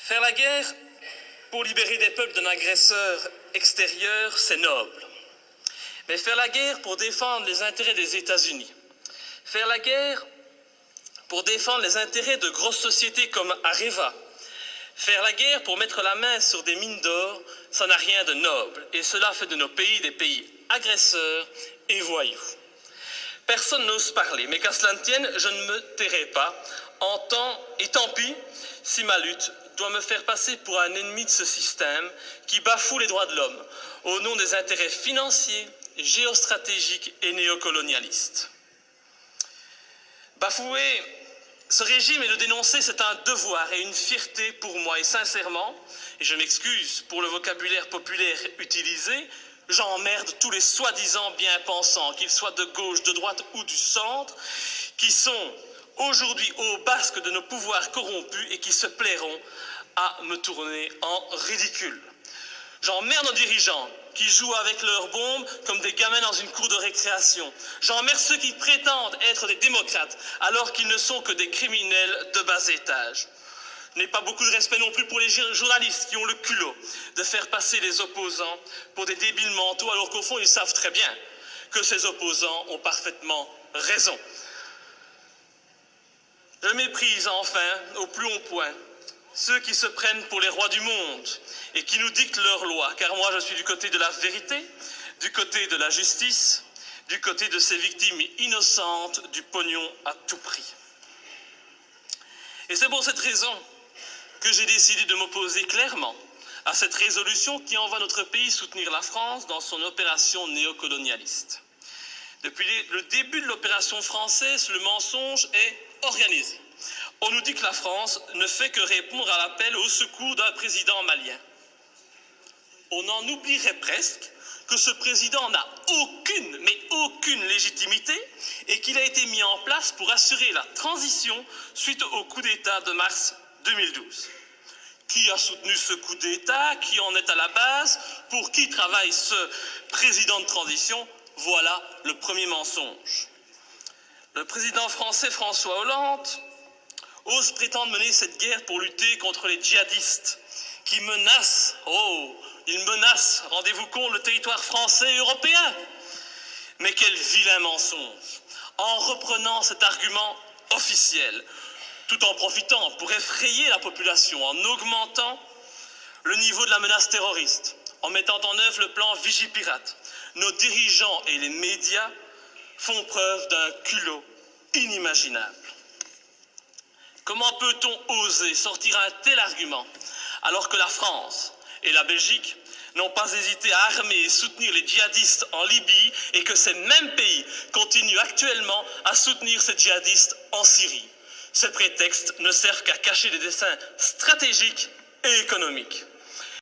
Faire la guerre pour libérer des peuples d'un agresseur extérieur, c'est noble. Mais faire la guerre pour défendre les intérêts des États-Unis, faire la guerre pour défendre les intérêts de grosses sociétés comme Areva, faire la guerre pour mettre la main sur des mines d'or, ça n'a rien de noble. Et cela fait de nos pays des pays agresseurs et voyous. Personne n'ose parler, mais qu'à cela ne tienne, je ne me tairai pas. Et tant pis si ma lutte doit me faire passer pour un ennemi de ce système qui bafoue les droits de l'homme au nom des intérêts financiers, géostratégiques et néocolonialistes. Bafouer ce régime et le dénoncer, c'est un devoir et une fierté pour moi. Et sincèrement, et je m'excuse pour le vocabulaire populaire utilisé, j'emmerde tous les soi-disant bien-pensants, qu'ils soient de gauche, de droite ou du centre, qui sont aujourd'hui au basque de nos pouvoirs corrompus et qui se plairont à me tourner en ridicule. J'emmerde nos dirigeants qui jouent avec leurs bombes comme des gamins dans une cour de récréation. J'emmerde ceux qui prétendent être des démocrates alors qu'ils ne sont que des criminels de bas étage. Je n'ai pas beaucoup de respect non plus pour les journalistes qui ont le culot de faire passer les opposants pour des débiles mentaux alors qu'au fond ils savent très bien que ces opposants ont parfaitement raison. Je méprise enfin au plus haut point ceux qui se prennent pour les rois du monde et qui nous dictent leurs lois, car moi je suis du côté de la vérité, du côté de la justice, du côté de ces victimes innocentes du pognon à tout prix. Et c'est pour cette raison que j'ai décidé de m'opposer clairement à cette résolution qui envoie notre pays soutenir la France dans son opération néocolonialiste. Depuis le début de l'opération française, le mensonge est organisé. On nous dit que la France ne fait que répondre à l'appel au secours d'un président malien. On en oublierait presque que ce président n'a aucune légitimité et qu'il a été mis en place pour assurer la transition suite au coup d'État de mars 2012. Qui a soutenu ce coup d'État? Qui en est à la base? Pour qui travaille ce président de transition? Voilà le premier mensonge. Le président français François Hollande ose prétendre mener cette guerre pour lutter contre les djihadistes qui menacent, ils menacent, rendez-vous compte, le territoire français et européen. Mais quel vilain mensonge! En reprenant cet argument officiel, tout en profitant pour effrayer la population, en augmentant le niveau de la menace terroriste, en mettant en œuvre le plan Vigipirate, nos dirigeants et les médias font preuve d'un culot inimaginable. Comment peut-on oser sortir un tel argument alors que la France et la Belgique n'ont pas hésité à armer et soutenir les djihadistes en Libye et que ces mêmes pays continuent actuellement à soutenir ces djihadistes en Syrie? Ces prétextes ne servent qu'à cacher des desseins stratégiques et économiques.